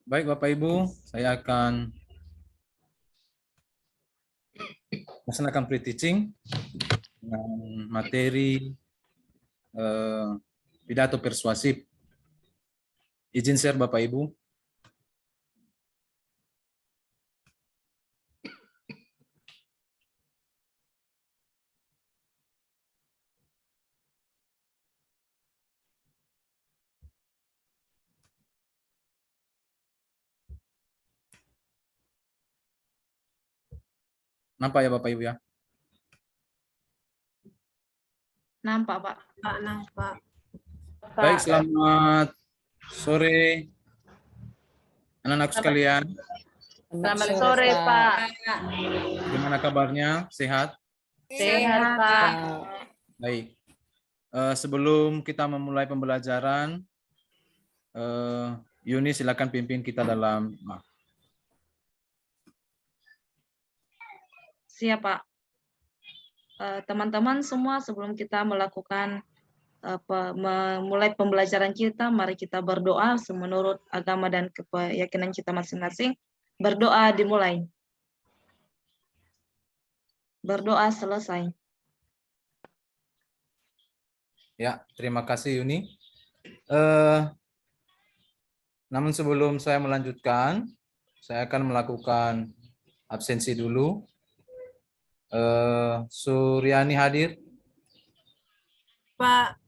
Baik Bapak Ibu, saya akan melaksanakan pre-teaching dengan materi eh, pidato persuasif. Izin share Bapak Ibu. Nampak ya Bapak Ibu ya? Nampak, Pak. Pak, nampak. Baik, selamat sore anak-anak sekalian. Selamat sore, Pak. Gimana kabarnya? Sehat? Sehat, Pak. Baik. Sebelum kita memulai pembelajaran, Yuni silakan pimpin kita dalam Siap, Pak. Teman-teman semua, sebelum kita melakukan memulai pembelajaran kita, mari kita berdoa menurut agama dan keyakinan kita masing-masing. Berdoa dimulai. Berdoa selesai. Ya, terima kasih Yuni. Namun sebelum saya melanjutkan, saya akan melakukan absensi dulu. Suryani hadir, Pak,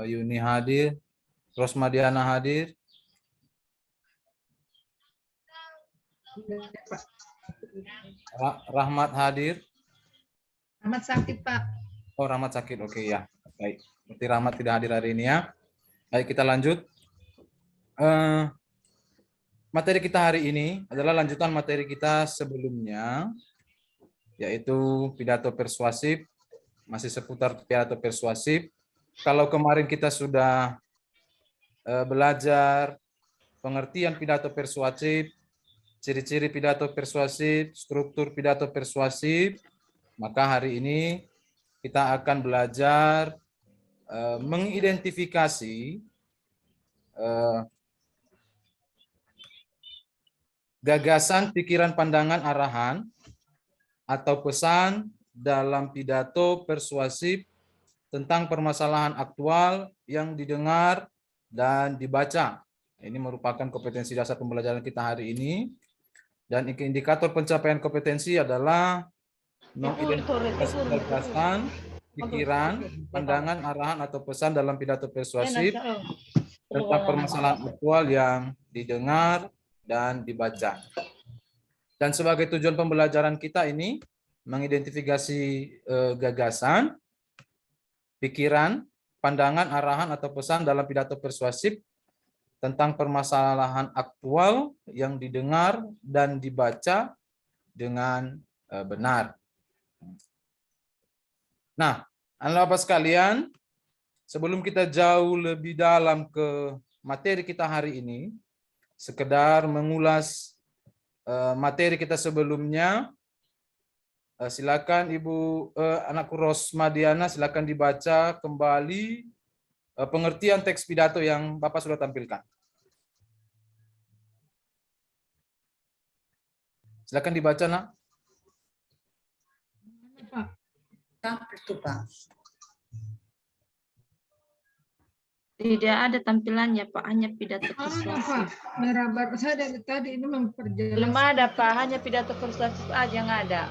Yuni hadir, Rosmadiana hadir, Rahmat hadir. Rahmat sakit, Pak. Oh, Rahmat sakit, oke ya. Baik, berarti Rahmat tidak hadir hari ini ya. Baik, kita lanjut. Materi kita hari ini adalah lanjutan materi kita sebelumnya, yaitu pidato persuasif, masih seputar pidato persuasif. Kalau kemarin kita sudah belajar pengertian pidato persuasif, ciri-ciri pidato persuasif, struktur pidato persuasif, maka hari ini kita akan belajar mengidentifikasi gagasan, pikiran, pandangan, arahan, atau pesan dalam pidato persuasif tentang permasalahan aktual yang didengar dan dibaca. Ini merupakan kompetensi dasar pembelajaran kita hari ini. Dan indikator pencapaian kompetensi adalah mengidentifikasi gagasan, pikiran, pandangan, arahan, atau pesan dalam pidato persuasif tentang permasalahan aktual yang didengar dan dibaca. Dan sebagai tujuan pembelajaran kita ini, mengidentifikasi gagasan, pikiran, pandangan, arahan, atau pesan dalam pidato persuasif tentang permasalahan aktual yang didengar dan dibaca dengan benar. Nah, anak-anak sekalian, sebelum kita jauh lebih dalam ke materi kita hari ini, sekedar mengulas materi kita sebelumnya, silakan Ibu anakku Rosmadiana, silakan dibaca kembali pengertian teks pidato yang Bapak sudah tampilkan. Silakan dibaca, Nak. Pak. Tidak ada tampilannya, Pak. Hanya pidato Pak. persuasif. Merah baru saya dari tadi ini memperjelas. Belum ada, Pak. Hanya pidato persuasif aja yang ada.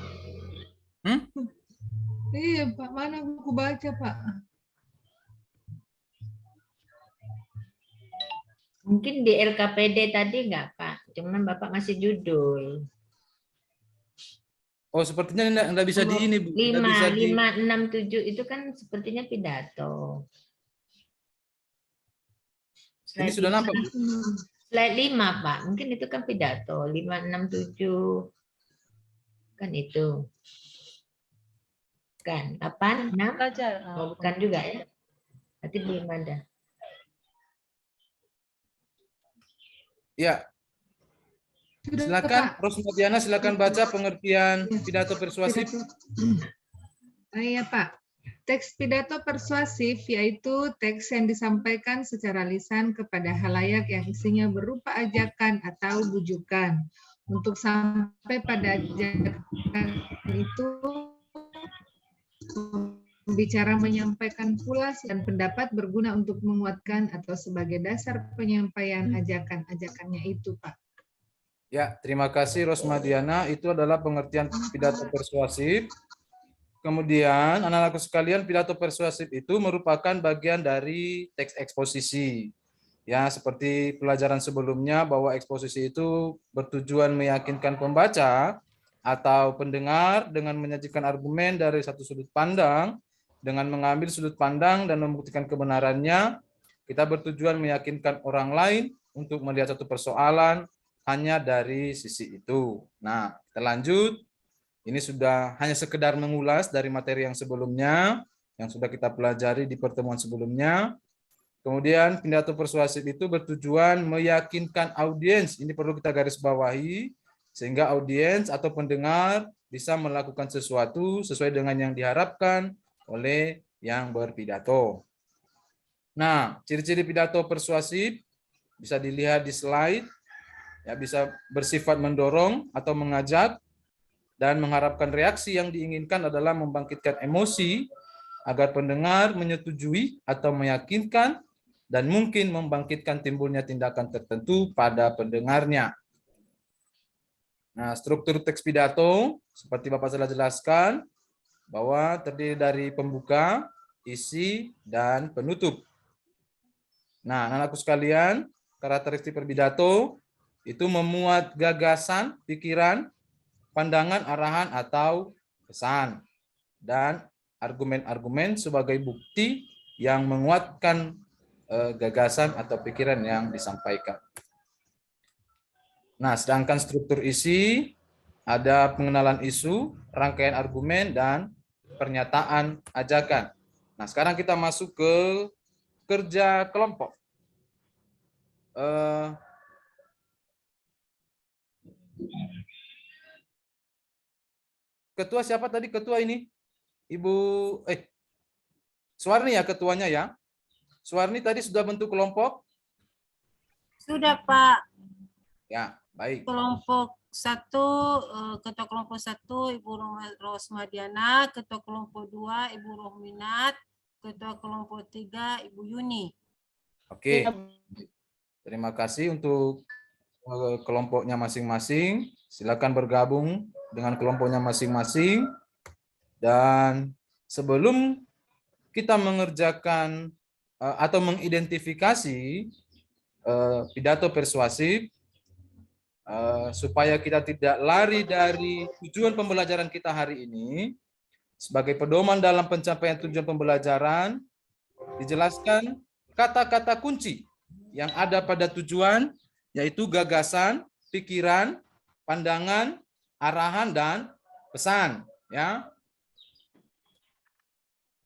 Iya, Pak. Mana buku baca, Pak? Mungkin di LKPD tadi enggak, Pak. Cuman Bapak ngasih judul. Oh, sepertinya enggak bisa di ini, Bu. 567 itu kan sepertinya pidato. Ini sudah nampak, Bu? Slide 5, Pak. Mungkin itu kan pidato. 567. Kan itu. Kan. Kapan? 6? Belajar. Oh, bukan juga ya. Berarti belum ada. Ya. Silakan, Rosmadiana, silakan baca pengertian pidato persuasif. Iya, Pak. Teks pidato persuasif yaitu teks yang disampaikan secara lisan kepada halayak yang isinya berupa ajakan atau bujukan. Untuk sampai pada ajakan itu, pembicara menyampaikan pula dan pendapat berguna untuk menguatkan atau sebagai dasar penyampaian ajakan-ajakannya itu, Pak. Ya, terima kasih Rosmadiana. Itu adalah pengertian pidato persuasif. Kemudian, anak-anakku sekalian, pidato persuasif itu merupakan bagian dari teks eksposisi. Ya, seperti pelajaran sebelumnya bahwa eksposisi itu bertujuan meyakinkan pembaca atau pendengar dengan menyajikan argumen dari satu sudut pandang, dengan mengambil sudut pandang dan membuktikan kebenarannya. Kita bertujuan meyakinkan orang lain untuk melihat satu persoalan hanya dari sisi itu. Nah, kita lanjut. Ini sudah hanya sekedar mengulas dari materi yang sebelumnya, yang sudah kita pelajari di pertemuan sebelumnya. Kemudian pidato persuasif itu bertujuan meyakinkan audiens, ini perlu kita garis bawahi, sehingga audiens atau pendengar bisa melakukan sesuatu sesuai dengan yang diharapkan oleh yang berpidato. Nah, ciri-ciri pidato persuasif bisa dilihat di slide, ya, bisa bersifat mendorong atau mengajak, dan mengharapkan reaksi yang diinginkan adalah membangkitkan emosi agar pendengar menyetujui atau meyakinkan, dan mungkin membangkitkan timbulnya tindakan tertentu pada pendengarnya. Nah, struktur teks pidato seperti Bapak telah jelaskan bahwa terdiri dari pembuka, isi, dan penutup. Nah, anak-anakku sekalian, karakteristik perpidato itu memuat gagasan, pikiran, pandangan, arahan, atau pesan, dan argumen-argumen sebagai bukti yang menguatkan gagasan atau pikiran yang disampaikan. Nah, sedangkan struktur isi ada pengenalan isu, rangkaian argumen, dan pernyataan ajakan. Nah, sekarang kita masuk ke kerja kelompok. Ketua siapa tadi ketua ini? Ibu Suwarni ya ketuanya ya? Suwarni tadi sudah bentuk kelompok? Sudah, Pak. Ya, baik. Kelompok 1, Ketua kelompok 1 Ibu Rosmadiana, Ketua kelompok 2 Ibu Rohminat, Ketua kelompok 3 Ibu Yuni. Oke. Terima kasih untuk kelompoknya masing-masing. Silakan bergabung dengan kelompoknya masing-masing. Dan sebelum kita mengerjakan atau mengidentifikasi pidato persuasif, supaya kita tidak lari dari tujuan pembelajaran kita hari ini, sebagai pedoman dalam pencapaian tujuan pembelajaran, dijelaskan kata-kata kunci yang ada pada tujuan, yaitu gagasan, pikiran, pandangan, arahan, dan pesan. Ya.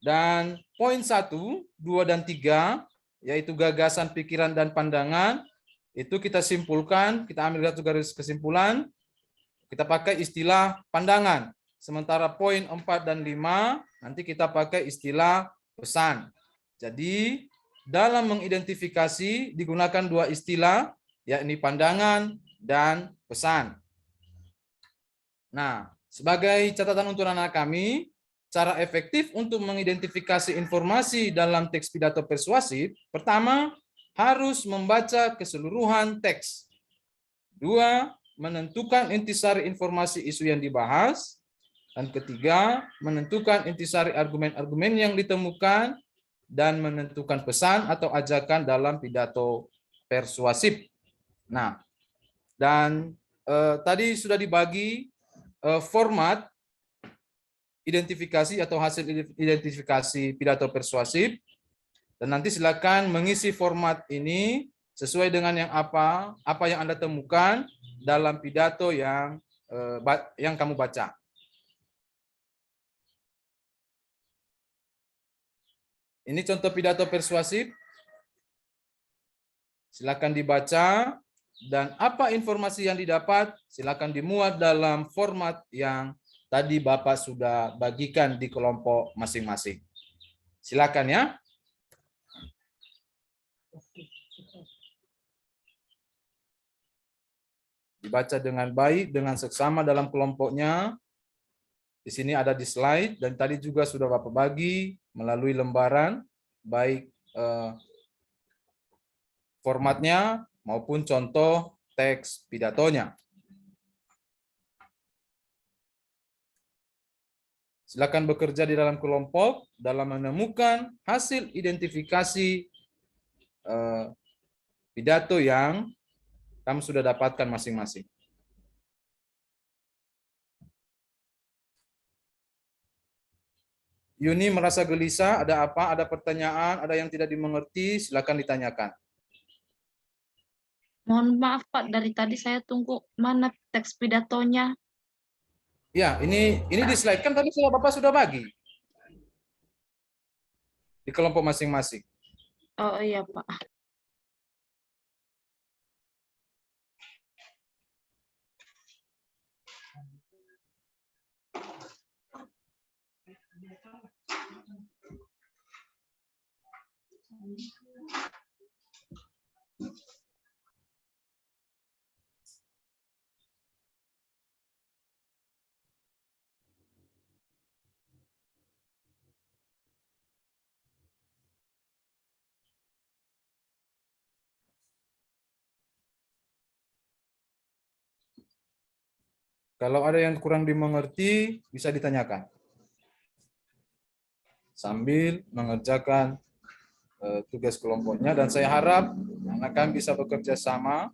Dan poin 1, 2, dan 3, yaitu gagasan, pikiran, dan pandangan, itu kita simpulkan, kita ambil satu garis kesimpulan, kita pakai istilah pandangan. Sementara poin 4 dan 5, nanti kita pakai istilah pesan. Jadi, dalam mengidentifikasi digunakan dua istilah, yakni pandangan dan pesan. Nah, sebagai catatan untuk anak kami, cara efektif untuk mengidentifikasi informasi dalam teks pidato persuasif, pertama, harus membaca keseluruhan teks. 2, menentukan intisari informasi isu yang dibahas. Dan ketiga, menentukan intisari argumen-argumen yang ditemukan dan menentukan pesan atau ajakan dalam pidato persuasif. Nah, dan tadi sudah dibagi format identifikasi atau hasil identifikasi pidato persuasif, dan nanti silakan mengisi format ini sesuai dengan apa yang Anda temukan dalam pidato yang kamu baca. Ini contoh pidato persuasif. Silakan dibaca, dan apa informasi yang didapat silakan dimuat dalam format yang tadi Bapak sudah bagikan di kelompok masing-masing. Silakan ya. Dibaca dengan baik, dengan seksama dalam kelompoknya. Di sini ada di slide, dan tadi juga sudah Bapak bagi melalui lembaran, baik formatnya maupun contoh teks pidatonya. Silakan bekerja di dalam kelompok dalam menemukan hasil identifikasi pidato yang kamu sudah dapatkan masing-masing. Yuni merasa gelisah, ada apa? Ada pertanyaan, ada yang tidak dimengerti, silakan ditanyakan. Mohon maaf Pak, dari tadi saya tunggu mana teks pidatonya. Ya, ini di slide kan tadi Bapak sudah bagi di kelompok masing-masing. Oh iya Pak. Kalau ada yang kurang dimengerti, bisa ditanyakan. Sambil mengerjakan tugas kelompoknya, dan saya harap anak-anak bisa bekerja sama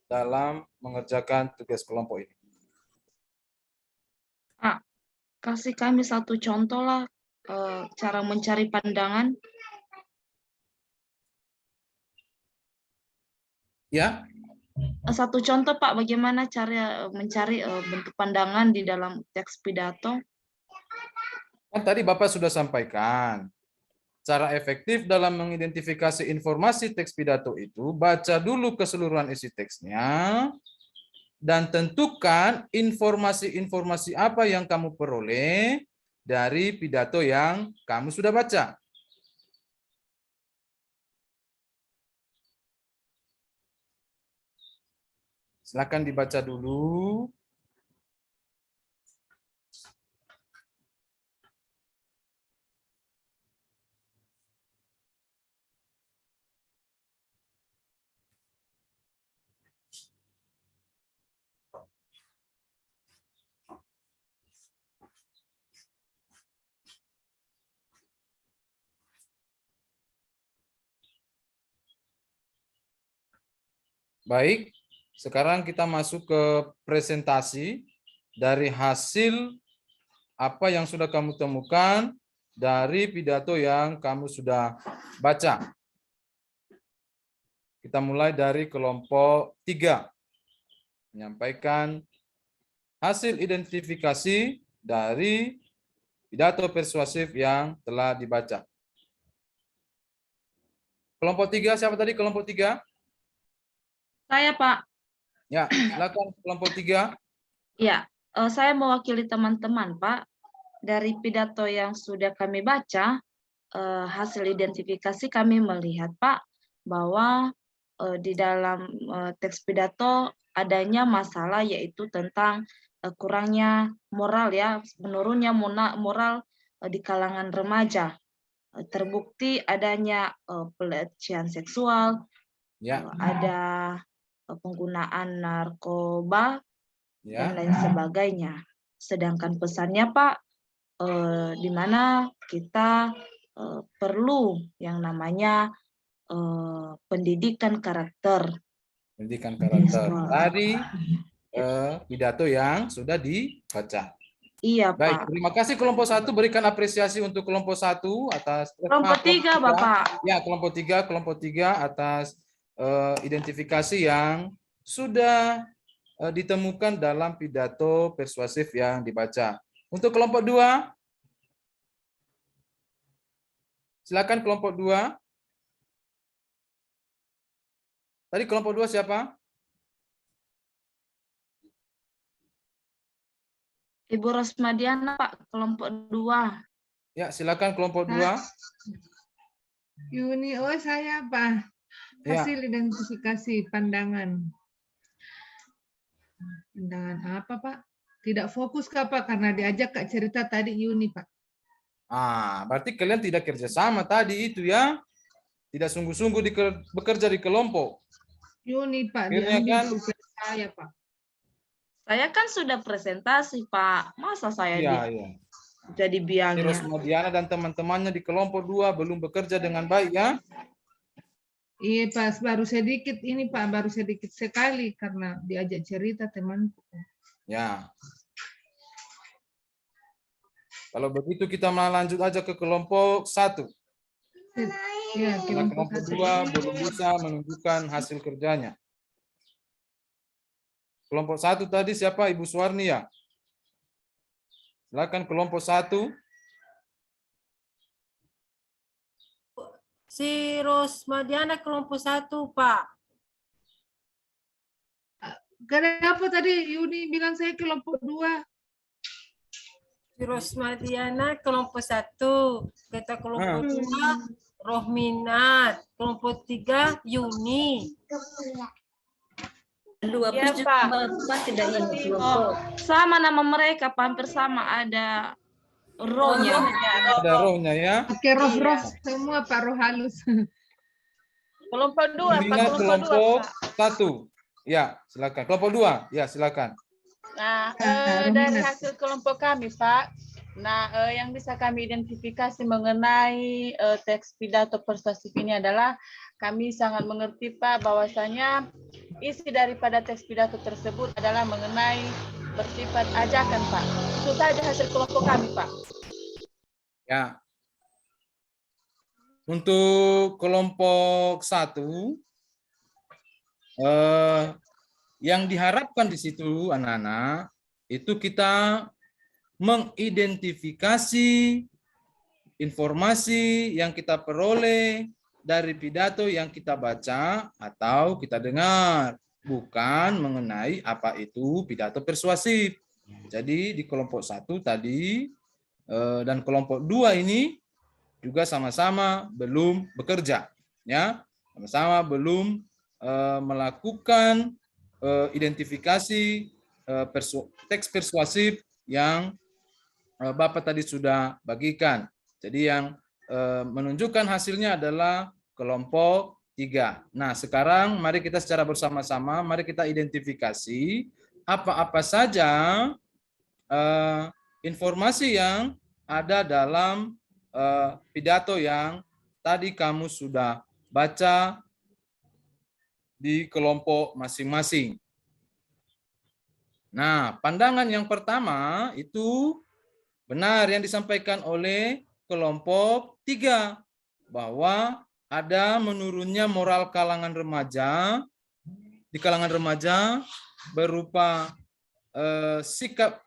dalam mengerjakan tugas kelompok ini. Pak, kasih kami satu contoh lah cara mencari pandangan. Ya, Satu contoh Pak, bagaimana cara mencari bentuk pandangan di dalam teks pidato? kan tadi Bapak sudah sampaikan. Cara efektif dalam mengidentifikasi informasi teks pidato itu, baca dulu keseluruhan isi teksnya, dan tentukan informasi-informasi apa yang kamu peroleh dari pidato yang kamu sudah baca. Silakan dibaca dulu. Baik, sekarang kita masuk ke presentasi dari hasil apa yang sudah kamu temukan dari pidato yang kamu sudah baca. Kita mulai dari kelompok 3. Menyampaikan hasil identifikasi dari pidato persuasif yang telah dibaca. Kelompok 3, siapa tadi kelompok 3? Saya Pak. Ya, silakan kelompok 3. Ya, saya mewakili teman-teman Pak. Dari pidato yang sudah kami baca, hasil identifikasi kami melihat Pak bahwa di dalam teks pidato adanya masalah, yaitu tentang kurangnya moral ya, menurunnya moral di kalangan remaja. Terbukti adanya pelecehan seksual, Ya, ada penggunaan narkoba dan ya. lain sebagainya. Sedangkan pesannya Pak, di mana kita perlu yang namanya pendidikan karakter. Pendidikan karakter dari pidato yang sudah dibaca. Iya Baik, Pak. terima kasih kelompok 1. Berikan apresiasi untuk kelompok 1 atas Kelompok 3 Bapak. Ya, kelompok 3 atas identifikasi yang sudah ditemukan dalam pidato persuasif yang dibaca. Untuk kelompok 2, silakan kelompok 2. Tadi kelompok 2 siapa? Ibu Rosmadiana Pak, kelompok 2. Ya, silakan kelompok 2. Yuni, oh saya apa? Ya. Hasil identifikasi pandangan. Pandangan apa, Pak? Tidak fokus ke apa? Karena diajak Kak cerita tadi Yuni, Pak. Berarti kalian tidak kerjasama tadi itu ya. Tidak sungguh-sungguh bekerja di kelompok. Yuni, Pak, Akhirnya diambil kan, pulpen saya, Pak. Saya kan sudah presentasi, Pak. Masa saya iya, iya. jadi biangnya? Rosmadiana dan teman-temannya di kelompok 2 belum bekerja dengan baik ya. Iya, Pak, baru sedikit ini, Pak, baru sedikit sekali karena diajak cerita temanku. Ya. Kalau begitu kita malah lanjut aja ke kelompok 1. Ya, Karena kelompok 2 belum bisa menunjukkan hasil kerjanya. Kelompok 1 tadi siapa? Ibu Suwarni ya? Silakan kelompok 1. Si Rosmadiana kelompok 1, Pak. Kenapa tadi Yuni bilang saya kelompok 2? Si Rosmadiana kelompok 1, kita kelompok 2 Rohminat, kelompok 3 Yuni. Dua ya, Pak. Tidak sama nama mereka, hampir sama, ada rohnya. Ada rohnya ya. Oke, roh-roh semua, Pak, roh halus. Kelompok 2, Pak. Ingat Kelompok 2, Pak. 1. Ya, silakan. Kelompok 2. Ya, silakan. Nah, dari hasil kelompok kami, Pak. Nah, yang bisa kami identifikasi mengenai teks pidato persuasif ini adalah kami sangat mengerti, Pak, bahwasanya isi daripada teks pidato tersebut adalah mengenai bersifat ajakan, Pak. Itu saja hasil kelompok kami, Pak. Ya. Untuk kelompok 1, yang diharapkan di situ anak-anak, itu kita mengidentifikasi informasi yang kita peroleh dari pidato yang kita baca atau kita dengar, bukan mengenai apa itu pidato persuasif. Jadi di kelompok 1 tadi dan kelompok 2 ini juga sama-sama belum bekerja, ya, sama-sama belum melakukan identifikasi teks persuasif yang Bapak tadi sudah bagikan. Jadi yang menunjukkan hasilnya adalah kelompok 3. Nah, sekarang mari kita secara bersama-sama, mari kita identifikasi apa-apa saja informasi yang ada dalam pidato yang tadi kamu sudah baca di kelompok masing-masing. Nah, pandangan yang pertama itu benar yang disampaikan oleh kelompok 3, bahwa ada menurunnya moral kalangan remaja, di kalangan remaja berupa sikap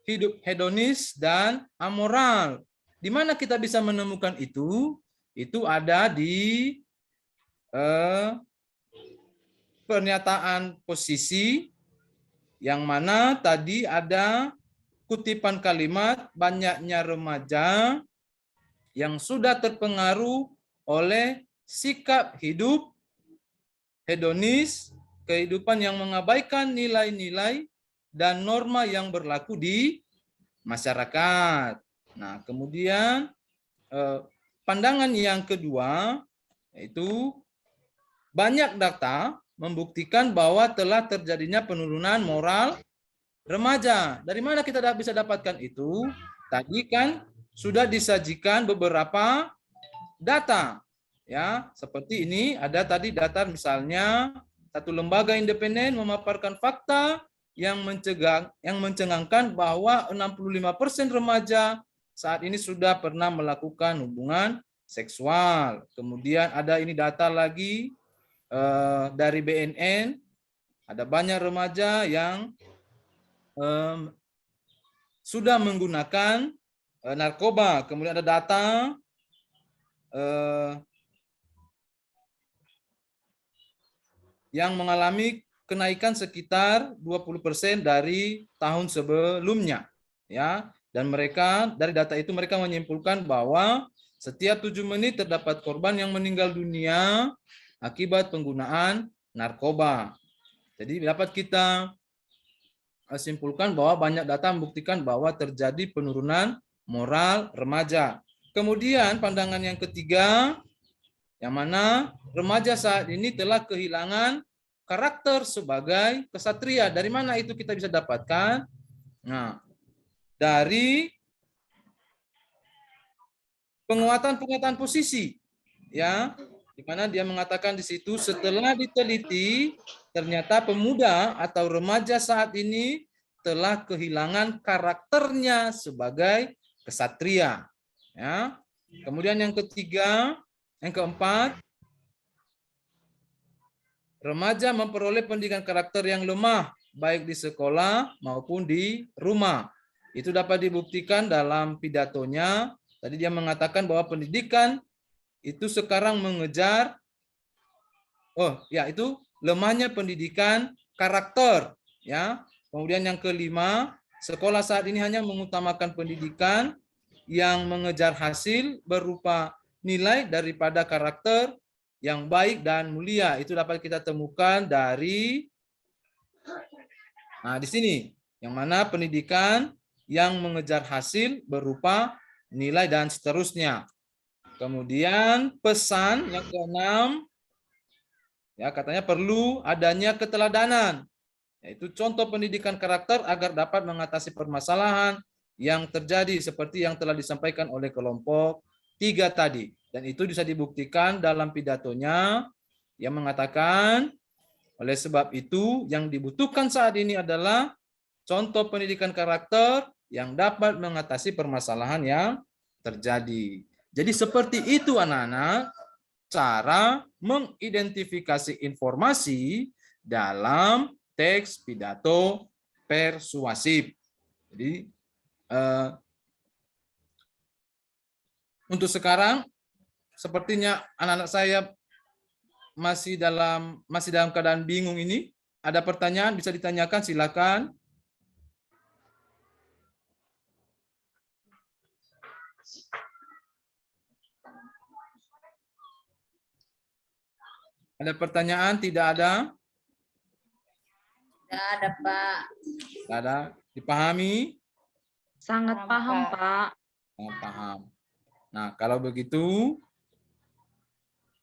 hidup hedonis dan amoral. Di mana kita bisa menemukan itu? Itu ada di pernyataan posisi, yang mana tadi ada kutipan kalimat banyaknya remaja yang sudah terpengaruh oleh sikap hidup hedonis, kehidupan yang mengabaikan nilai-nilai dan norma yang berlaku di masyarakat. Nah, kemudian pandangan yang kedua yaitu banyak data membuktikan bahwa telah terjadinya penurunan moral remaja. Dari mana kita bisa dapatkan itu? Tadi kan sudah disajikan beberapa data, ya, seperti ini. Ada tadi data, misalnya satu lembaga independen memaparkan fakta yang mencengangkan bahwa 65% remaja saat ini sudah pernah melakukan hubungan seksual. Kemudian ada ini data lagi dari BNN, ada banyak remaja yang sudah menggunakan narkoba. Kemudian ada data yang mengalami kenaikan sekitar 20% dari tahun sebelumnya. Ya, Dan mereka dari data itu mereka menyimpulkan bahwa setiap 7 menit terdapat korban yang meninggal dunia akibat penggunaan narkoba. Jadi dapat kita simpulkan bahwa banyak data membuktikan bahwa terjadi penurunan moral remaja. Kemudian pandangan yang ketiga, yang mana remaja saat ini telah kehilangan karakter sebagai kesatria. Dari mana itu kita bisa dapatkan? Nah, dari penguatan posisi, ya, di mana dia mengatakan di situ setelah diteliti ternyata pemuda atau remaja saat ini telah kehilangan karakternya sebagai kesatria, ya. Kemudian yang keempat, remaja memperoleh pendidikan karakter yang lemah baik di sekolah maupun di rumah. Itu dapat dibuktikan dalam pidatonya. Tadi dia mengatakan bahwa pendidikan itu sekarang mengejar, itu lemahnya pendidikan karakter, ya. Kemudian yang kelima, sekolah saat ini hanya mengutamakan pendidikan yang mengejar hasil berupa nilai daripada karakter yang baik dan mulia. Itu dapat kita temukan dari di sini, yang mana pendidikan yang mengejar hasil berupa nilai dan seterusnya. Kemudian pesan yang keenam, ya, katanya perlu adanya keteladanan, yaitu contoh pendidikan karakter agar dapat mengatasi permasalahan yang terjadi seperti yang telah disampaikan oleh kelompok 3 tadi. Dan itu bisa dibuktikan dalam pidatonya yang mengatakan, oleh sebab itu yang dibutuhkan saat ini adalah contoh pendidikan karakter yang dapat mengatasi permasalahan yang terjadi. Jadi seperti itu anak-anak cara mengidentifikasi informasi dalam teks pidato persuasif. Jadi untuk sekarang sepertinya anak-anak saya masih dalam keadaan bingung ini. Ada pertanyaan bisa ditanyakan, silakan. Ada pertanyaan? Tidak ada? Tidak ada, Pak. Tidak ada. Dipahami? Sangat paham, Pak. Paham. Nah, kalau begitu,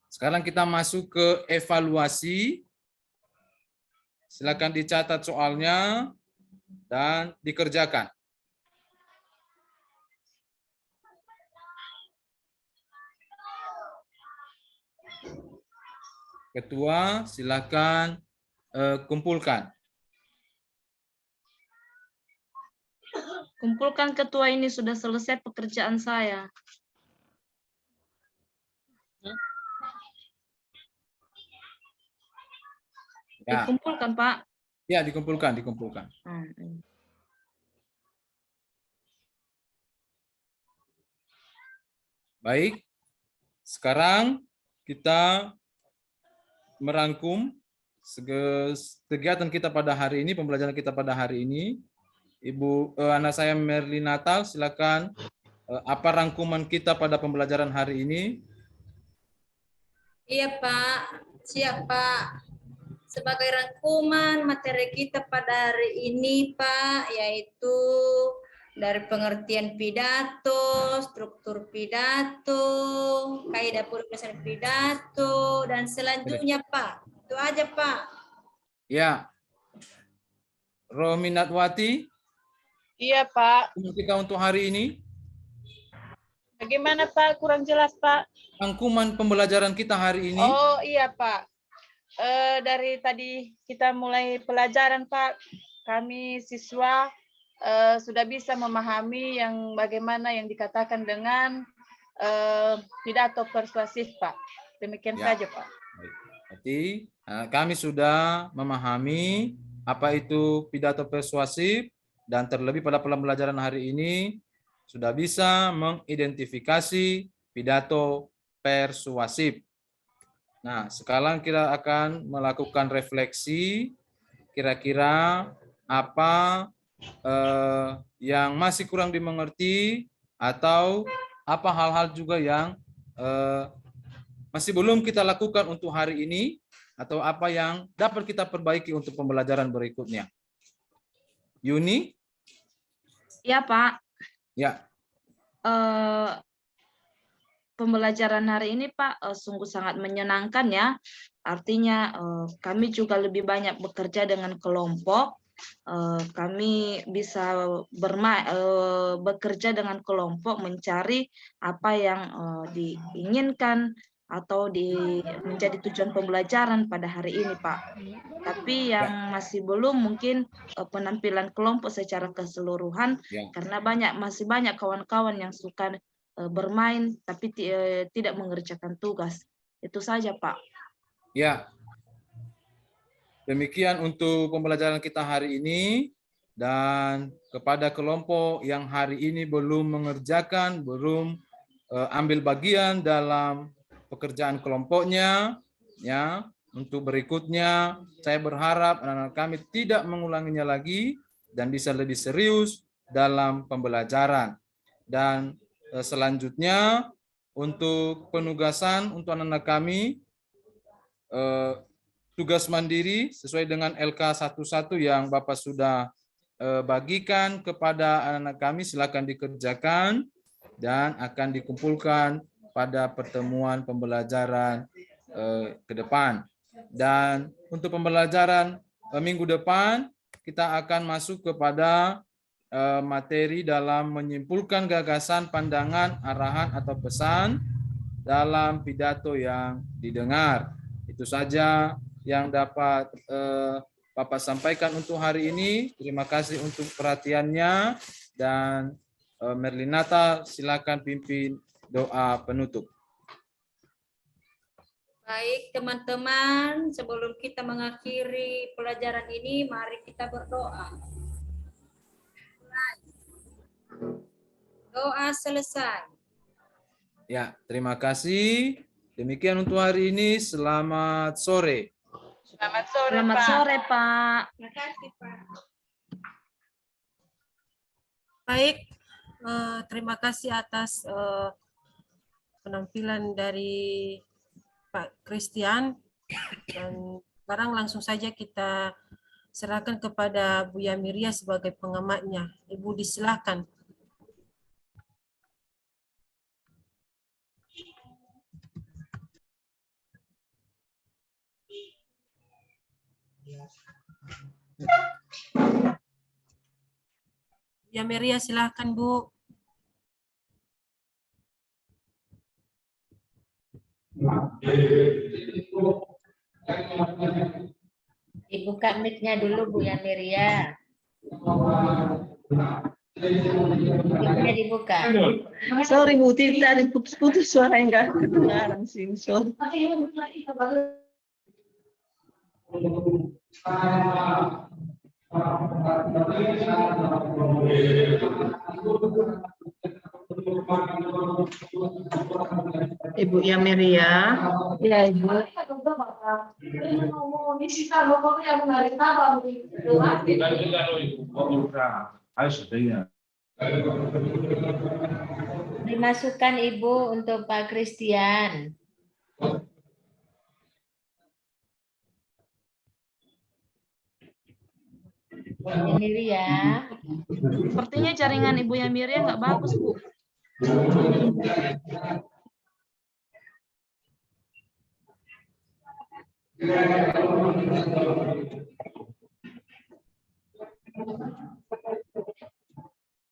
sekarang kita masuk ke evaluasi. Silakan dicatat soalnya dan dikerjakan. Ketua, silakan kumpulkan. Kumpulkan ketua, ini sudah selesai pekerjaan saya. Ya. Dikumpulkan, Pak. Ya, dikumpulkan. Baik. Sekarang kita merangkum kegiatan kita pada hari ini, pembelajaran kita pada hari ini. Anak saya Merly Natal, silakan apa rangkuman kita pada pembelajaran hari ini? Iya, Pak. Siap, Pak. Sebagai rangkuman materi kita pada hari ini, Pak, yaitu dari pengertian pidato, struktur pidato, kaidah penulisan pidato, dan selanjutnya, Pak. Itu aja, Pak. Ya. Rominatwati. Iya, Pak. Kita untuk hari ini. Bagaimana, Pak? Kurang jelas, Pak. Rangkuman pembelajaran kita hari ini. Oh, iya, Pak. Dari tadi kita mulai pelajaran, Pak, kami siswa sudah bisa memahami bagaimana yang dikatakan dengan pidato persuasif, Pak. Demikian saja, Pak. Berarti kami sudah memahami apa itu pidato persuasif, dan terlebih pada pembelajaran hari ini sudah bisa mengidentifikasi pidato persuasif. Nah, sekarang kita akan melakukan refleksi, kira-kira apa yang masih kurang dimengerti, atau apa hal-hal juga yang masih belum kita lakukan untuk hari ini, atau apa yang dapat kita perbaiki untuk pembelajaran berikutnya. Yuni? Ya, Pak. Ya. Pembelajaran hari ini, Pak, sungguh sangat menyenangkan ya. Artinya kami juga lebih banyak bekerja dengan kelompok. Kami bisa bekerja dengan kelompok, mencari apa yang diinginkan atau menjadi tujuan pembelajaran pada hari ini, Pak. Tapi yang masih belum mungkin penampilan kelompok secara keseluruhan, karena masih banyak kawan-kawan yang suka bermain tapi tidak mengerjakan tugas. Itu saja, Pak. Ya. Demikian untuk pembelajaran kita hari ini, dan kepada kelompok yang hari ini belum mengerjakan, belum ambil bagian dalam pekerjaan kelompoknya, ya, untuk berikutnya saya berharap anak-anak kami tidak mengulanginya lagi dan bisa lebih serius dalam pembelajaran. Dan selanjutnya untuk penugasan untuk anak-anak kami, tugas mandiri sesuai dengan LK11 yang Bapak sudah bagikan kepada anak-anak kami, silakan dikerjakan dan akan dikumpulkan pada pertemuan pembelajaran ke depan. Dan untuk pembelajaran minggu depan, kita akan masuk kepada materi dalam menyimpulkan gagasan, pandangan, arahan, atau pesan dalam pidato yang didengar. Itu saja yang dapat Bapak sampaikan untuk hari ini. Terima kasih untuk perhatiannya, dan Merlinata silakan pimpin doa penutup. Baik teman-teman, sebelum kita mengakhiri pelajaran ini, mari kita berdoa. Doa selesai. Ya, terima kasih. Demikian untuk hari ini. Selamat sore. Selamat sore, Selamat Pak. sore, Pak. Terima kasih, Pak. Baik, terima kasih atas penampilan dari Pak Christian. Dan sekarang langsung saja kita serahkan kepada Bu Yamiria sebagai pengamatnya. Ibu disilakan. Yamiria, silakan, Bu. Dibuka mic-nya dulu Bu Yamiria. Mic-nya dibuka. Sorry Bu, tadi putus suara yang enggak kedengaran sih. Sorry. Ibu Yamiria. Ya, Ibu. Dimasukkan Ibu untuk Pak Christian. Yamiria. Sepertinya jaringan Ibu Yamiria nggak bagus, Bu.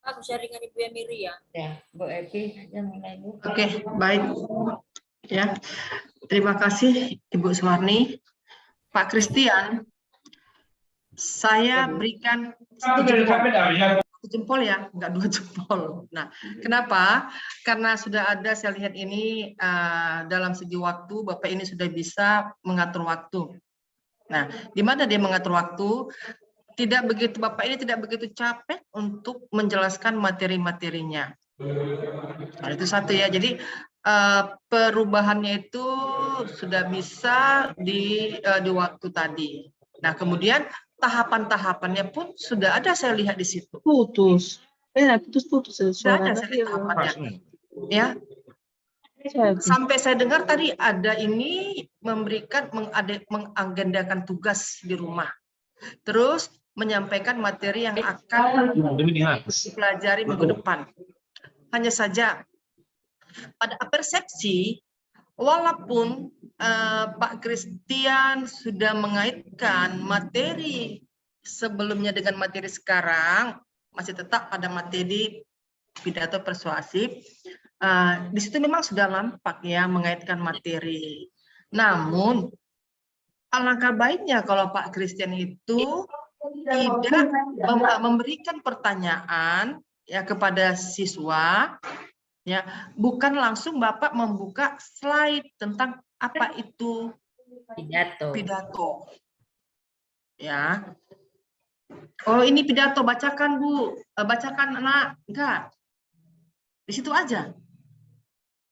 Aku jaringan Ibu Yamiria. Ya, Bu Evi aja mulai Bu. Oke, baik. Ya. Terima kasih Ibu Suwarni. Pak Christian, saya berikan satu jempol ya, enggak 2 jempol. Nah, kenapa? Karena sudah ada, saya lihat ini dalam segi waktu, Bapak ini sudah bisa mengatur waktu. Nah, di mana dia mengatur waktu? Bapak ini tidak begitu capek untuk menjelaskan materi-materinya. Nah, itu satu ya. Jadi perubahannya itu sudah bisa di waktu tadi. Nah, kemudian tahapan-tahapannya pun sudah ada, saya lihat di situ. Putus. Putus Sudah ada suara. saya lihat tahapannya. Ya, sampai saya dengar tadi ada ini memberikan mengagendakan tugas di rumah. Terus menyampaikan materi yang akan dipelajari minggu depan. Hanya saja pada persepsi, walaupun Pak Christian sudah mengaitkan materi sebelumnya dengan materi sekarang, masih tetap pada materi pidato persuasif. Di situ memang sudah nampak ya mengaitkan materi. Namun alangkah baiknya kalau Pak Christian itu tidak memberikan pertanyaan ya kepada siswa, ya bukan langsung Bapak membuka slide tentang apa itu pidato. Ya. Oh, ini pidato, bacakan Bu, bacakan anak, enggak. Di situ aja.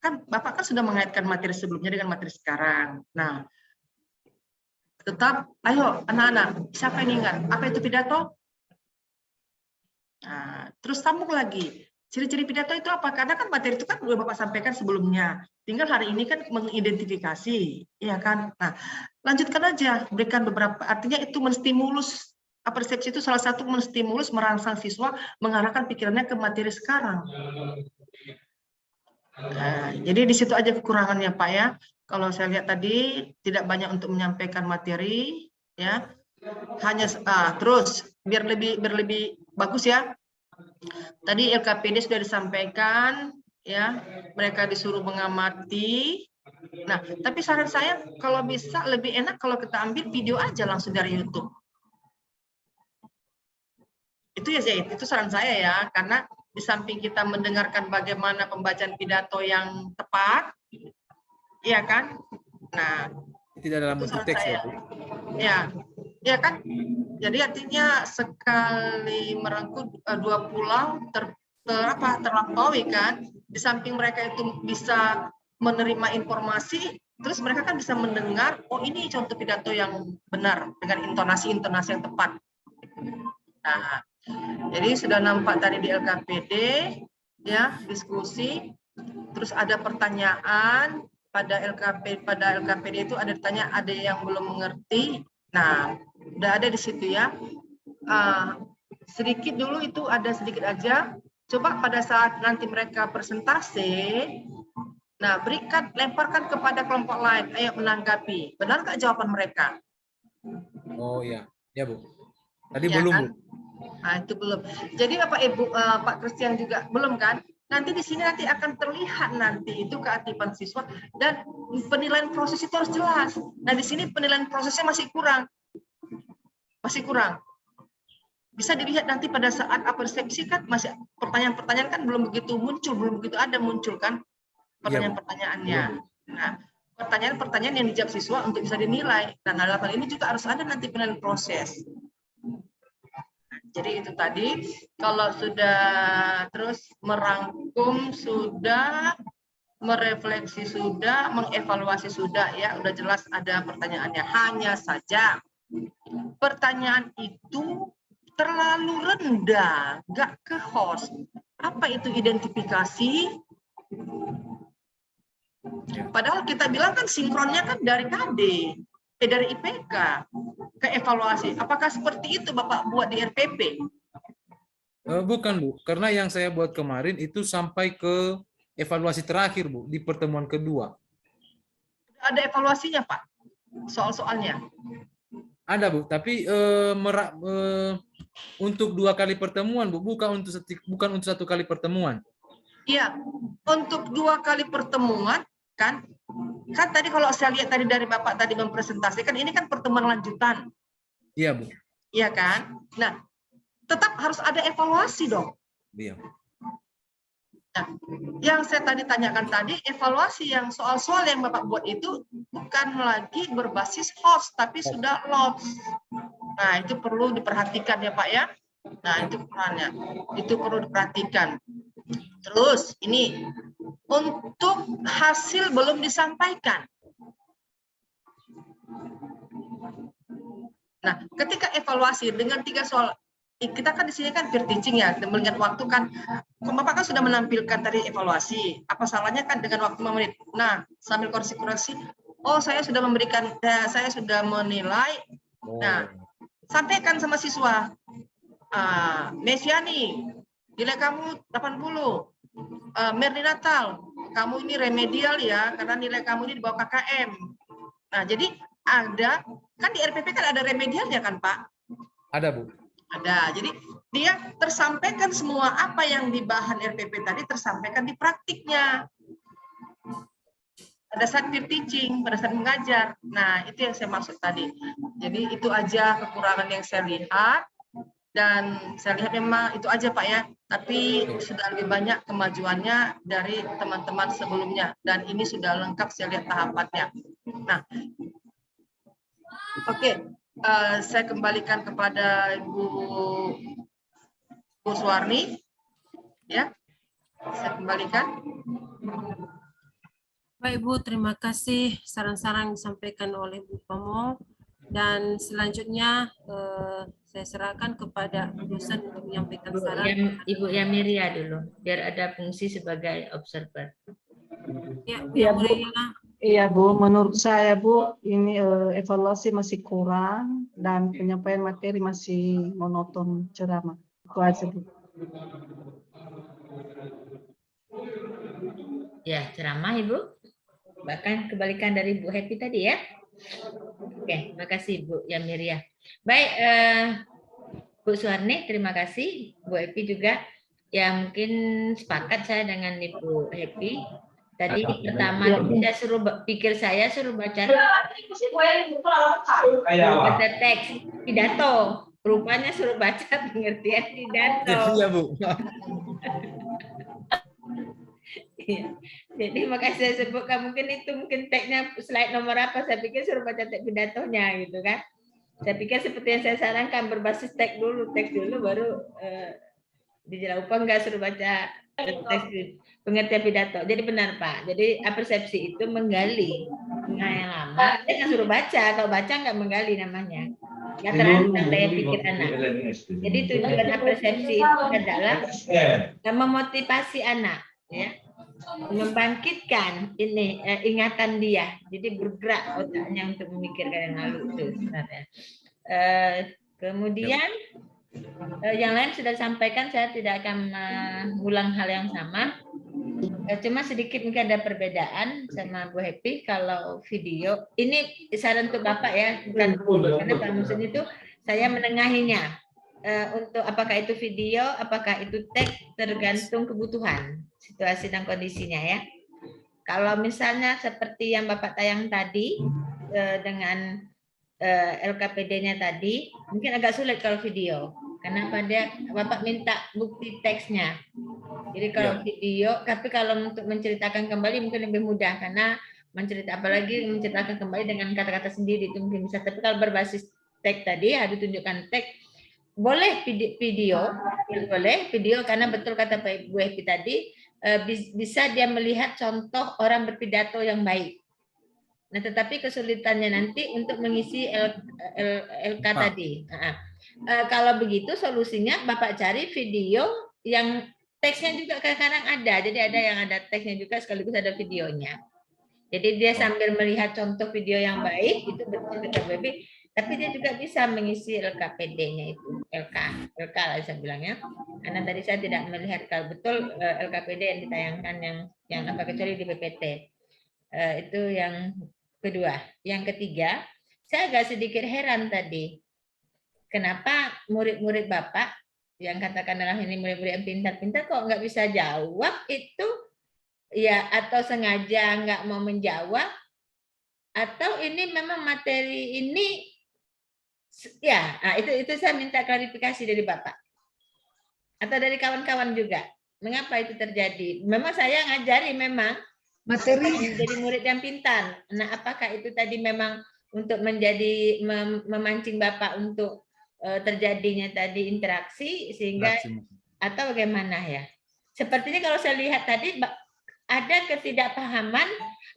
Kan Bapak kan sudah mengaitkan materi sebelumnya dengan materi sekarang. Nah, tetap, ayo anak-anak, siapa yang ingat apa itu pidato? Nah, terus sambung lagi. Ciri-ciri pidato itu apa? Karena kan materi itu kan sudah Bapak sampaikan sebelumnya. Tinggal hari ini kan mengidentifikasi, ya kan? Nah, lanjutkan aja, berikan beberapa. Artinya itu menstimulus, persepsi itu salah satu menstimulus, merangsang siswa mengarahkan pikirannya ke materi sekarang. Nah, jadi di situ aja kekurangannya Pak ya. Kalau saya lihat tadi tidak banyak untuk menyampaikan materi, ya. Hanya terus biar lebih bagus ya. Tadi LKPD sudah disampaikan, ya. Mereka disuruh mengamati. Nah, tapi saran saya kalau bisa lebih enak kalau kita ambil video aja langsung dari YouTube. Itu ya Zaid, itu saran saya ya, karena di samping kita mendengarkan bagaimana pembacaan pidato yang tepat, iya kan? Nah, Tidak dalam bentuk teks ya, Bu? Ya kan? Jadi artinya sekali merangkul dua pulau terlampaui kan? Di samping mereka itu bisa menerima informasi, terus mereka kan bisa mendengar, oh ini contoh pidato yang benar dengan intonasi-intonasi yang tepat. Nah, jadi sudah nampak tadi di LKPD, ya diskusi, terus ada pertanyaan pada LKPD itu ada ditanya ada yang belum mengerti. Nah, udah ada di situ ya. Sedikit dulu itu ada sedikit aja. Coba pada saat nanti mereka presentasi, nah lemparkan kepada kelompok lain, ayo menanggapi. Benar nggak jawaban mereka? Oh iya, ya Bu. Tadi Ya, belum kan? Bu. Nah, itu belum. Jadi Bapak Ibu, Pak Christian juga belum kan? Nanti di sini nanti akan terlihat nanti itu keaktifan siswa dan penilaian proses itu harus jelas. Nah, di sini penilaian prosesnya masih kurang. Bisa dilihat nanti pada saat persepsi kan masih pertanyaan-pertanyaan kan belum begitu muncul kan pertanyaan-pertanyaannya. Nah, pertanyaan-pertanyaan yang dijawab siswa untuk bisa dinilai. Nah, dalam hal ini juga harus ada nanti penilaian proses. Jadi itu tadi, kalau sudah terus merangkum, sudah merefleksi, sudah mengevaluasi, sudah ya, udah jelas ada pertanyaannya. Hanya saja pertanyaan itu terlalu rendah, nggak ke host. Apa itu identifikasi? Padahal kita bilang kan sinkronnya kan dari KD, dari IPK ke evaluasi. Apakah seperti itu Bapak buat di RPP? Bukan Bu, karena yang saya buat kemarin itu sampai ke evaluasi terakhir Bu, di pertemuan kedua. Ada evaluasinya Pak, soal-soalnya? Ada Bu, tapi untuk 2 kali pertemuan Bu, bukan untuk 1 kali pertemuan. Iya, untuk 2 kali pertemuan kan tadi kalau saya lihat tadi dari Bapak tadi mempresentasikan, ini kan pertemuan lanjutan. Iya Bu. Iya kan? Nah, tetap harus ada evaluasi dong. Iya. Nah, yang saya tadi tanyakan tadi, evaluasi yang soal-soal yang Bapak buat itu bukan lagi berbasis host, tapi sudah logs. Nah, itu perlu diperhatikan ya Pak ya. Nah, itu perannya. Itu perlu diperhatikan. Terus, ini untuk hasil belum disampaikan. Nah, ketika evaluasi evaluasi dengan 3 soal. Kita kan di sini kan peer teaching ya, melihat waktu kan. Bapak kan sudah menampilkan tadi evaluasi. Apa salahnya kan dengan waktu 5 menit. Nah, sambil koreksi-koreksi, oh saya sudah memberikan, saya sudah menilai. Nah, sampaikan sama siswa, Mesiani, nilai kamu 80. Merdi Natal, kamu ini remedial ya, karena nilai kamu ini di bawah KKM. Nah, jadi ada, kan di RPP kan ada remedialnya kan Pak? Ada Bu. Ada, jadi dia tersampaikan semua apa yang di bahan RPP tadi tersampaikan di praktiknya. Pada saat peer teaching, pada saat mengajar. Nah, itu yang saya maksud tadi. Jadi itu aja kekurangan yang saya lihat. Dan saya lihat memang itu aja Pak ya. Tapi sudah lebih banyak kemajuannya dari teman-teman sebelumnya. Dan ini sudah lengkap saya lihat tahapannya. Nah, oke. Saya kembalikan kepada Bu Suwarni. Ya, saya kembalikan. Baik Bu, terima kasih saran-saran yang disampaikan oleh Bu Pamong. Dan selanjutnya saya serahkan kepada dosen untuk menyampaikan saran. Ibu Yamiria dulu, biar ada fungsi sebagai observer. Ya, Bu. Iya Bu, menurut saya Bu, ini evaluasi masih kurang dan penyampaian materi masih monoton ceramah. Itu aja Bu. Ya, ceramah Ibu. Bahkan kebalikan dari Bu Happy tadi ya. Oke, terima kasih Bu Yamiria. Baik, Bu Suwarni, terima kasih. Bu Happy juga. Ya mungkin sepakat saya dengan Ibu Happy. Tadi pertama saya suruh pikir saya suruh baca teks pidato. Rupanya suruh baca pengertian pidato. Iya Bu. Jadi makanya saya sebutkan mungkin teksnya slide nomor apa, saya pikir suruh baca teks pidatonya gitu kan. Saya pikir seperti yang saya sarankan berbasis teks dulu baru dijelaskan, enggak suruh baca teks pengertian pidato. Jadi benar Pak. Jadi persepsi itu menggali yang lama. Dia nggak suruh baca, kalau baca nggak menggali namanya. Nggak terancam daya pikir anak. Jadi tujuan persepsi itu adalah memotivasi anak, ya, membangkitkan ini ingatan dia. Jadi bergerak otaknya untuk memikirkan yang lalu itu sebenarnya. Kemudian yang lain sudah disampaikan, saya tidak akan mengulang hal yang sama. Cuma sedikit mungkin ada perbedaan sama Bu Happy. Kalau video ini saran untuk Bapak ya, bukan karena Pak Musin itu saya menengahinya. Untuk apakah itu video, apakah itu teks, tergantung kebutuhan, situasi dan kondisinya ya. Kalau misalnya seperti yang Bapak tayang tadi dengan LKPD-nya tadi, mungkin agak sulit kalau video. Karena Bapak minta bukti teksnya. Jadi kalau video, tapi kalau untuk menceritakan kembali mungkin lebih mudah karena apalagi menceritakan kembali dengan kata-kata sendiri itu mungkin bisa. Tapi kalau berbasis teks tadi harus tunjukkan teks. Boleh video, boleh video karena betul kata Pak Ibu Happy tadi bisa dia melihat contoh orang berpidato yang baik. Nah, tetapi kesulitannya nanti untuk mengisi LK tadi. Kalau begitu solusinya Bapak cari video yang teksnya juga kadang-kadang ada. Jadi ada yang ada teksnya juga sekaligus ada videonya. Jadi dia sambil melihat contoh video yang baik, itu betul kata Baby, tapi dia juga bisa mengisi LKPD-nya itu. LK lah saya bilangnya. Karena tadi saya tidak melihat kalau betul LKPD yang ditayangkan yang apa kecuali di PPT. Itu yang kedua. Yang ketiga, saya agak sedikit heran tadi. Kenapa murid-murid Bapak yang katakanlah ini murid-murid yang pintar-pintar kok nggak bisa jawab itu ya, atau sengaja nggak mau menjawab, atau ini memang materi ini ya, itu saya minta klarifikasi dari Bapak atau dari kawan-kawan juga. Mengapa itu terjadi? Memang saya ngajari memang materi menjadi murid yang pintar. Nah, apakah itu tadi memang untuk menjadi memancing Bapak untuk terjadinya tadi interaksi sehingga atau bagaimana ya? Sepertinya kalau saya lihat tadi ada ketidakpahaman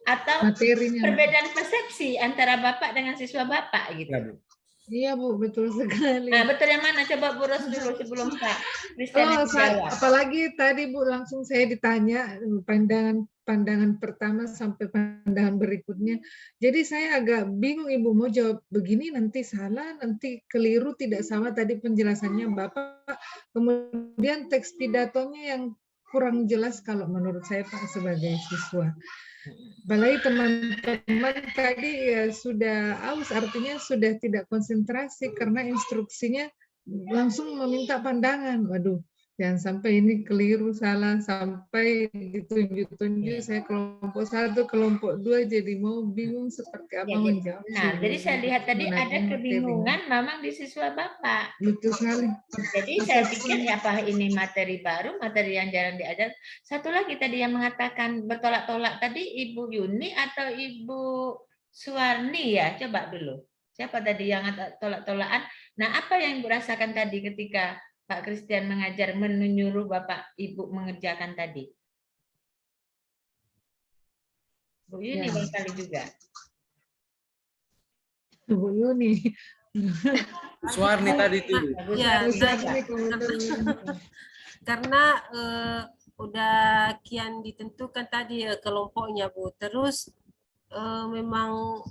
atau perbedaan persepsi antara Bapak dengan siswa Bapak gitu. Iya Bu, betul sekali. Nah, betul yang mana? Coba Bu Ros dulu sebelum Kak Christian yang jawab. Apalagi tadi Bu langsung saya ditanya pandangan pertama sampai pandangan berikutnya. Jadi saya agak bingung Ibu mau jawab begini nanti salah, nanti keliru, tidak sama tadi penjelasannya Bapak. Kemudian teks pidatonya yang kurang jelas kalau menurut saya Pak sebagai siswa. Apalagi teman-teman tadi ya sudah aus, artinya sudah tidak konsentrasi karena instruksinya langsung meminta pandangan. Waduh, jangan sampai ini keliru, salah, sampai ditunjuk-tunjuk saya kelompok 1, kelompok 2 jadi mau bingung seperti apa menjawab. Nah, jadi saya lihat tadi ada kebingungan memang di siswa Bapak. Betul sekali. Jadi saya pikir apa ini materi baru, materi yang jarang diajar. Satu lagi tadi yang mengatakan bertolak-tolak tadi Ibu Yuni atau Ibu Suwarni ya? Coba dulu. Siapa tadi yang tolak-tolakan? Nah, apa yang Ibu rasakan tadi ketika Pak Christian mengajar menyuruh Bapak Ibu mengerjakan tadi? Bu Yuni barangkali juga. Bu Yuni. Suwarni tadi itu. Ya, karena udah kian ditentukan tadi kelompoknya Bu. Terus memang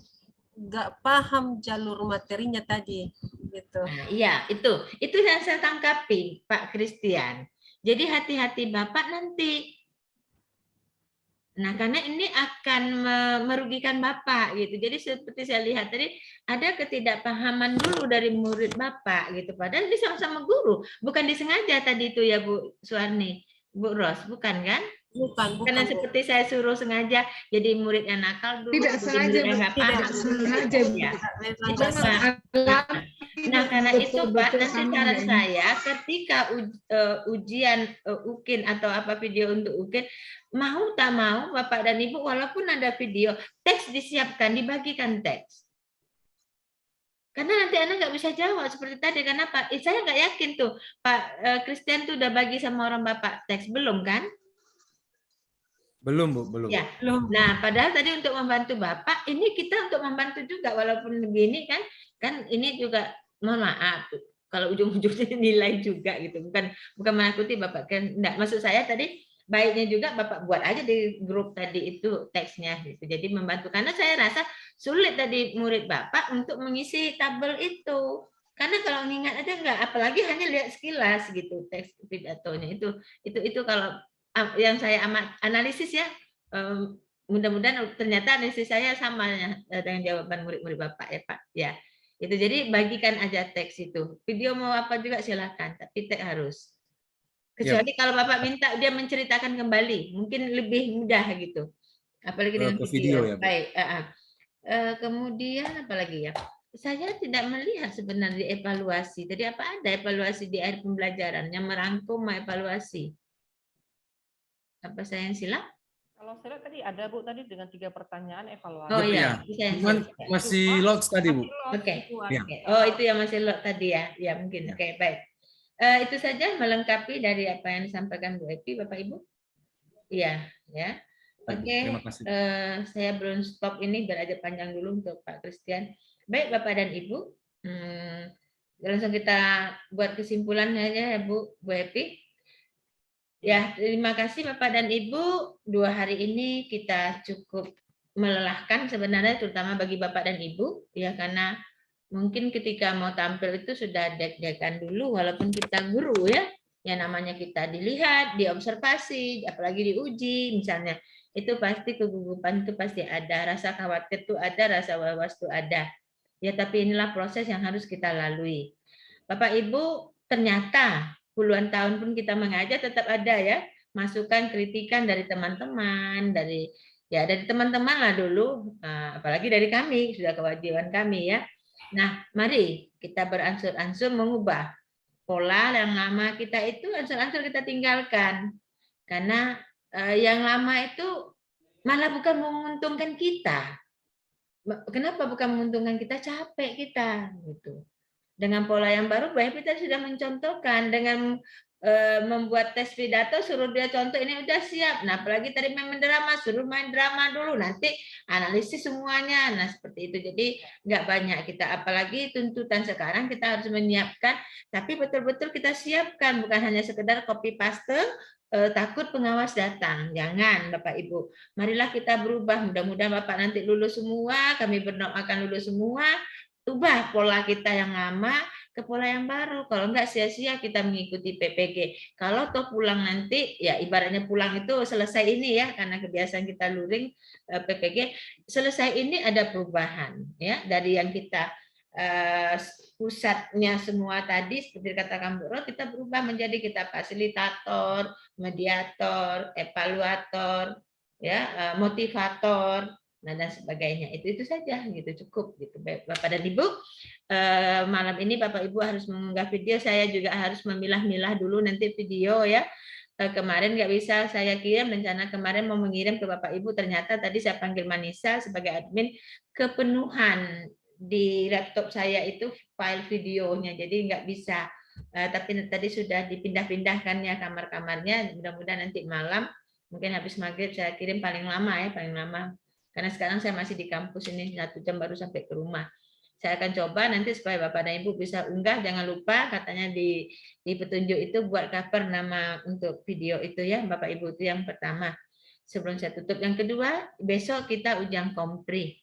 nggak paham jalur materinya tadi gitu. Nah, iya, itu yang saya tangkapi Pak Christian. Jadi hati-hati Bapak nanti. Nah, karena ini akan merugikan Bapak gitu. Jadi seperti saya lihat tadi ada ketidakpahaman dulu dari murid Bapak gitu. Padahal ini sama-sama guru, bukan disengaja tadi itu ya Bu Suwarni, Bu Ros, bukan kan? Bukan. Karena seperti saya suruh sengaja jadi murid yang nakal dulu. Tidak sengaja, tidak sengaja. Ya. Nah, karena itu Pak, nanti saran saya ketika ujian UKIN atau apa video untuk UKIN, mau tak mau Bapak dan Ibu walaupun ada video, teks disiapkan, dibagikan teks. Karena nanti Anda nggak bisa jawab seperti tadi. Kenapa? Saya nggak yakin tuh Pak Christian tuh udah bagi sama orang Bapak teks, belum kan? Belum, Bu, belum. Ya. Nah, padahal tadi untuk membantu Bapak, ini kita untuk membantu juga walaupun begini kan ini juga mohon maaf kalau ujung-ujungnya nilai juga gitu. Bukan menakuti Bapak kan. Enggak, maksud saya tadi baiknya juga Bapak buat aja di grup tadi itu teksnya gitu. Jadi membantu karena saya rasa sulit tadi murid Bapak untuk mengisi tabel itu. Karena kalau mengingat aja enggak, apalagi hanya lihat sekilas gitu teks pidatonya itu kalau yang saya analisis ya, mudah-mudahan ternyata analisis saya sama dengan jawaban murid-murid Bapak ya Pak ya. Itu jadi bagikan aja teks itu. Video mau apa juga silakan, tapi teks harus. Kecuali kalau Bapak minta dia menceritakan kembali, mungkin lebih mudah gitu. Apalagi dengan video ya. Baik. Kemudian apalagi ya? Saya tidak melihat sebenarnya evaluasi. Tadi apa ada evaluasi di akhir pembelajaran yang merangkum evaluasi? Apa saya yang silap? Kalau saya lihat tadi ada Bu tadi dengan 3 pertanyaan evaluasi. Oh iya, cuman masih lots tadi Bu. Oke. Oh itu yang masih lot tadi ya, ya mungkin. Oke, baik. Itu saja melengkapi dari apa yang disampaikan Bu Epi, Bapak Ibu. Iya, ya. Oke. Saya belum stop ini biar aja panjang dulu untuk Pak Christian. Baik Bapak dan Ibu, langsung kita buat kesimpulannya ya Bu Epi. Ya, terima kasih Bapak dan Ibu. 2 hari ini kita cukup melelahkan sebenarnya, terutama bagi Bapak dan Ibu, ya karena mungkin ketika mau tampil itu sudah deg-degan dulu, walaupun kita guru ya, yang namanya kita dilihat, diobservasi, apalagi diuji, misalnya, itu pasti kegugupan itu pasti ada, rasa khawatir itu ada, rasa was-was itu ada. Ya, tapi inilah proses yang harus kita lalui. Bapak Ibu, ternyata puluhan tahun pun kita mengajar tetap ada ya masukan kritikan dari teman-teman dari teman-teman lah dulu apalagi dari kami sudah kewajiban kami ya. Nah mari kita beransur-ansur mengubah pola yang lama kita itu ansur-ansur kita tinggalkan karena yang lama itu malah bukan menguntungkan kita. Kenapa bukan menguntungkan kita? Capek kita gitu. Dengan pola yang baru, Mbak Epi tadi sudah mencontohkan dengan membuat tes pidato, suruh dia contoh ini udah siap. Nah, apalagi tadi main drama, suruh main drama dulu, nanti analisis semuanya. Nah, seperti itu. Jadi nggak banyak kita, apalagi tuntutan sekarang kita harus menyiapkan, tapi betul-betul kita siapkan, bukan hanya sekedar copy paste. Takut pengawas datang, jangan Bapak Ibu. Marilah kita berubah. Mudah-mudahan Bapak nanti lulus semua, kami berdoakan lulus semua. Ubah pola kita yang lama ke pola yang baru. Kalau enggak sia-sia kita mengikuti PPG. Kalau toh pulang nanti, ya ibaratnya pulang itu selesai ini ya, karena kebiasaan kita luring PPG, selesai ini ada perubahan ya dari yang kita pusatnya semua tadi seperti katakan Bu Ro, kita berubah menjadi kita fasilitator, mediator, evaluator, ya motivator. Nah dan sebagainya itu saja gitu, cukup gitu Bapak dan Ibu. Malam ini Bapak Ibu harus mengunggah video, saya juga harus memilah-milah dulu nanti video ya. Kemarin nggak bisa saya kirim, rencana kemarin mau mengirim ke Bapak Ibu, ternyata tadi saya panggil Manisa sebagai admin, kepenuhan di laptop saya itu file videonya, jadi nggak bisa. Tapi tadi sudah dipindah-pindahkan ya kamar-kamarnya, mudah-mudahan nanti malam mungkin habis maghrib saya kirim paling lama ya, paling lama. Karena sekarang saya masih di kampus ini, 1 jam baru sampai ke rumah. Saya akan coba nanti supaya Bapak dan Ibu bisa unggah, jangan lupa katanya di petunjuk itu buat cover nama untuk video itu ya Bapak Ibu, itu yang pertama. Sebelum saya tutup, yang kedua, besok kita ujian kompri.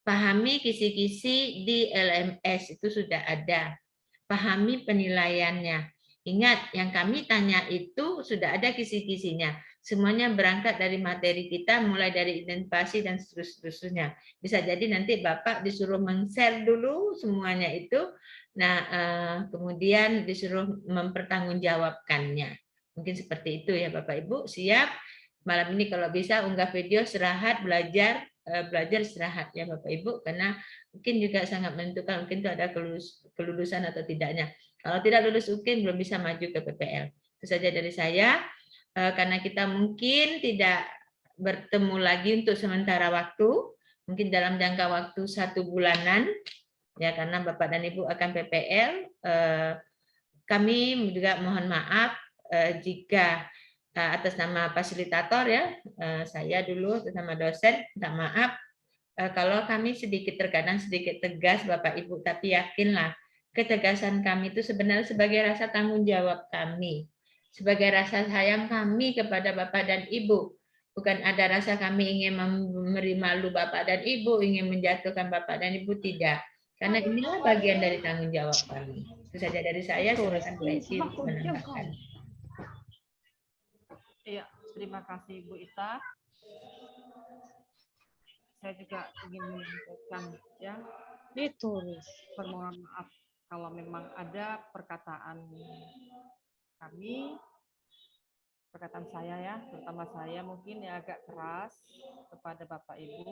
Pahami kisi-kisi di LMS itu sudah ada. Pahami penilaiannya. Ingat, yang kami tanya itu sudah ada kisi-kisinya. Semuanya berangkat dari materi kita, mulai dari identifikasi dan seterusnya. Bisa jadi nanti Bapak disuruh men-share dulu semuanya itu. Nah, kemudian disuruh mempertanggungjawabkannya. Mungkin seperti itu ya Bapak Ibu. Siap? Malam ini kalau bisa unggah video, istirahat, belajar istirahat ya Bapak Ibu, karena mungkin juga sangat menentukan mungkin itu ada kelulusan atau tidaknya. Kalau tidak lulus mungkin belum bisa maju ke PPL. Itu saja dari saya, karena kita mungkin tidak bertemu lagi untuk sementara waktu, mungkin dalam jangka waktu 1 bulanan ya, karena Bapak dan Ibu akan PPL. Kami juga mohon maaf jika atas nama fasilitator ya, saya dulu atas nama dosen, minta maaf kalau kami terkadang sedikit tegas Bapak Ibu, tapi yakinlah ketegasan kami itu sebenarnya sebagai rasa tanggung jawab kami, sebagai rasa sayang kami kepada Bapak dan Ibu. Bukan ada rasa kami ingin memberi malu Bapak dan Ibu, ingin menjatuhkan Bapak dan Ibu, tidak. Karena inilah bagian dari tanggung jawab kami. Itu saja dari saya, silakan Presi menambahkan. Iya, terima kasih Bu Ita. Saya juga ingin menyampaikan ya, ditulis. Permohonan maaf kalau memang ada perkataan kami, perkataan saya ya, terutama saya mungkin ya agak keras kepada Bapak Ibu.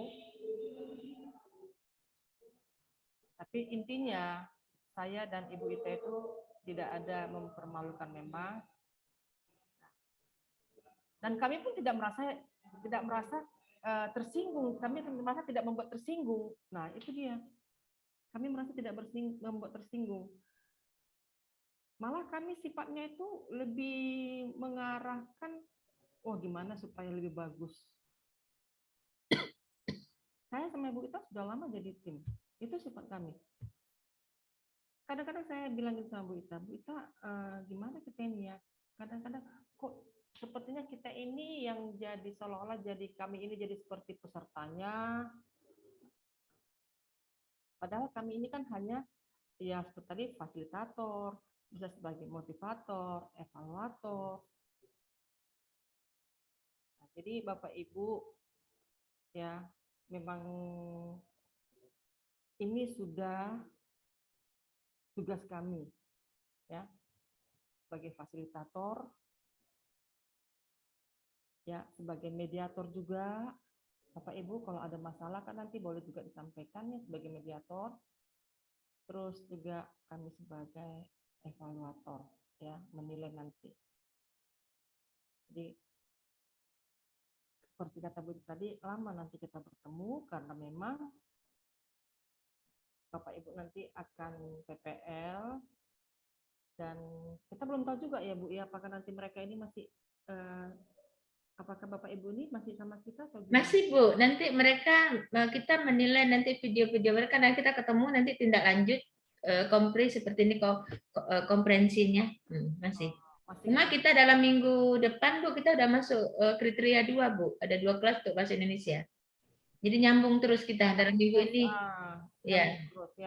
Tapi intinya saya dan Ibu Ita itu tidak ada mempermalukan memang. Dan kami pun tidak merasa tersinggung. Kami merasa tidak membuat tersinggung. Nah, itu dia. Kami merasa tidak membuat tersinggung. Malah kami sifatnya itu lebih mengarahkan, oh gimana supaya lebih bagus. Saya sama Ibu Ita sudah lama jadi tim. Itu sifat kami. Kadang-kadang saya bilang gitu sama Bu Ita, gimana kita ini ya? Kadang-kadang kok sepertinya kita ini yang jadi seolah-olah jadi kami ini jadi seperti pesertanya. Padahal kami ini kan hanya ya seperti tadi fasilitator, bisa sebagai motivator, evaluator. Nah, jadi Bapak Ibu ya memang ini sudah tugas kami ya sebagai fasilitator, ya sebagai mediator juga. Bapak Ibu kalau ada masalah kan nanti boleh juga disampaikan ya sebagai mediator. Terus juga kami sebagai evaluator ya menilai nanti. Jadi seperti kata Bu tadi, lama nanti kita bertemu karena memang Bapak Ibu nanti akan PPL Dan kita belum tahu juga ya Bu ya, apakah nanti mereka ini masih apakah Bapak Ibu ini masih sama kita atau gimana? Masih Bu, nanti mereka kita menilai nanti video-video mereka dan kita ketemu nanti tindak lanjut kompre seperti ini komprensinya masih. Cuma kita dalam minggu depan Bu kita udah masuk kriteria 2 Bu, ada 2 kelas untuk bahasa Indonesia. Jadi nyambung terus kita dalam minggu ini. Ya,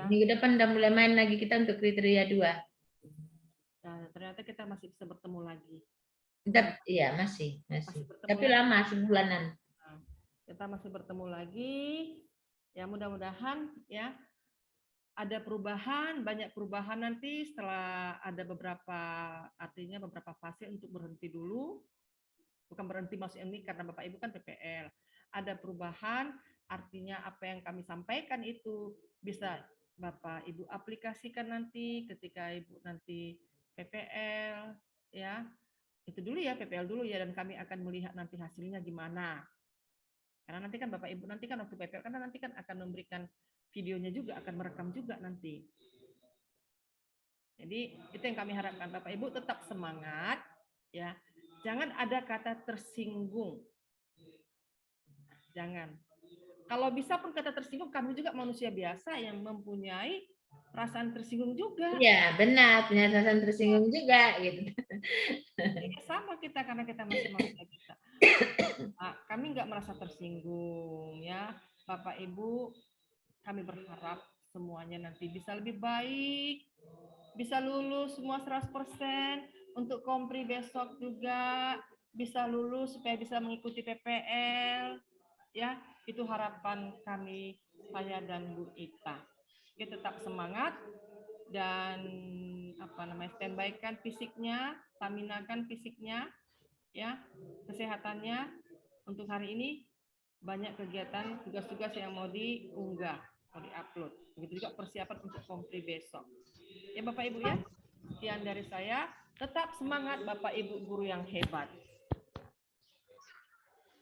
minggu depan udah mulai main lagi kita untuk kriteria 2. Nah, ternyata kita masih bisa bertemu lagi. Iya masih. Tapi lama sebulanan. Nah, kita masih bertemu lagi. Ya mudah-mudahan ya ada perubahan, banyak perubahan nanti setelah ada beberapa fase untuk berhenti dulu. Bukan berhenti maksudnya ini karena Bapak Ibu kan PPL. Ada perubahan, artinya apa yang kami sampaikan itu bisa Bapak Ibu aplikasikan nanti ketika Ibu nanti PPL ya. Itu dulu ya, PPL dulu ya, dan kami akan melihat nanti hasilnya gimana. Karena nanti kan Bapak Ibu nanti kan waktu PPL karena nanti kan akan memberikan videonya juga, akan merekam juga nanti. Jadi itu yang kami harapkan, Bapak Ibu tetap semangat ya. Jangan ada kata tersinggung. Jangan. Kalau bisa pun kata tersinggung, kami juga manusia biasa yang mempunyai perasaan tersinggung juga. Iya, benar, punya perasaan tersinggung juga gitu. Sama kita karena kita masih manusia kita. Nah, kami nggak merasa tersinggung ya. Bapak Ibu, kami berharap semuanya nanti bisa lebih baik, bisa lulus semua 100%, untuk kompri besok juga bisa lulus supaya bisa mengikuti PPL ya. Itu harapan kami, saya dan Bu Ita. Kita tetap semangat dan standby-kan fisiknya, staminakan fisiknya ya, kesehatannya. Untuk hari ini banyak kegiatan tugas-tugas yang mau diunggah, mau diupload. Begitu juga persiapan untuk kompri besok. Ya Bapak Ibu ya, sekian dari saya. Tetap semangat Bapak Ibu guru yang hebat.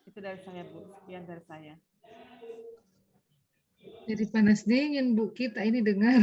Itu dari saya Bu, sekian dari saya. Jadi panas dingin Bu kita ini dengar.